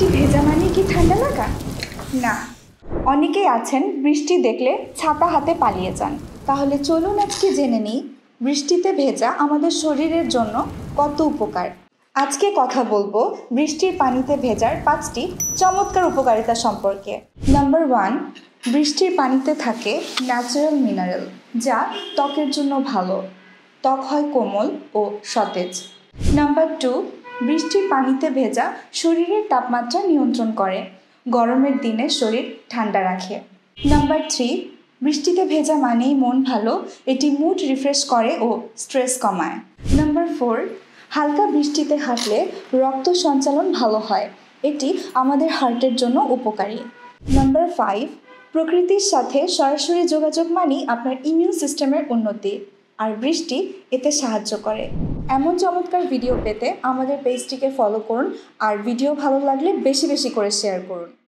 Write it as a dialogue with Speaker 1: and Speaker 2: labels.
Speaker 1: বৃষ্টি ভেজা মানে কি ঠান্ডা লাগা? না, অনেকেই আছেন বৃষ্টি দেখলে ছাতা হাতে পালিয়ে যান। তাহলে চলুন আজকে জেনে নিই বৃষ্টিতে ভেজা আমাদের শরীরের জন্য কত উপকার। আজকে কথা বলবো বৃষ্টির পানিতে ভেজার 5টি চমৎকার উপকারিতা সম্পর্কে। নাম্বার 1, বৃষ্টির পানিতে থাকে ন্যাচারাল মিনারেল, যা ত্বকের জন্য ভালো। ত্বক হয় কোমল ও সতেজ। নাম্বার 2, বৃষ্টির পানিতে ভেজা শরীরের তাপমাত্রা নিয়ন্ত্রণ করে, গরমের দিনে শরীর ঠান্ডা রাখে। নাম্বার 3, বৃষ্টিতে ভেজা মানেই মন ভালো, এটি মুড রিফ্রেশ করে ও স্ট্রেস কমায়। নাম্বার 4, হালকা বৃষ্টিতে হাঁটলে রক্ত সঞ্চালন ভালো হয়, এটি আমাদের হার্টের জন্য উপকারী। নাম্বার 5, প্রকৃতির সাথে সরাসরি যোগাযোগ মানেই আপনার ইমিউন সিস্টেমের উন্নতি, আর বৃষ্টি এতে সাহায্য করে। এমন চমৎকার ভিডিও পেতে আমাদের পেজটিকে ফলো করুন, আর ভিডিও ভালো লাগলে বেশি বেশি করে শেয়ার করুন।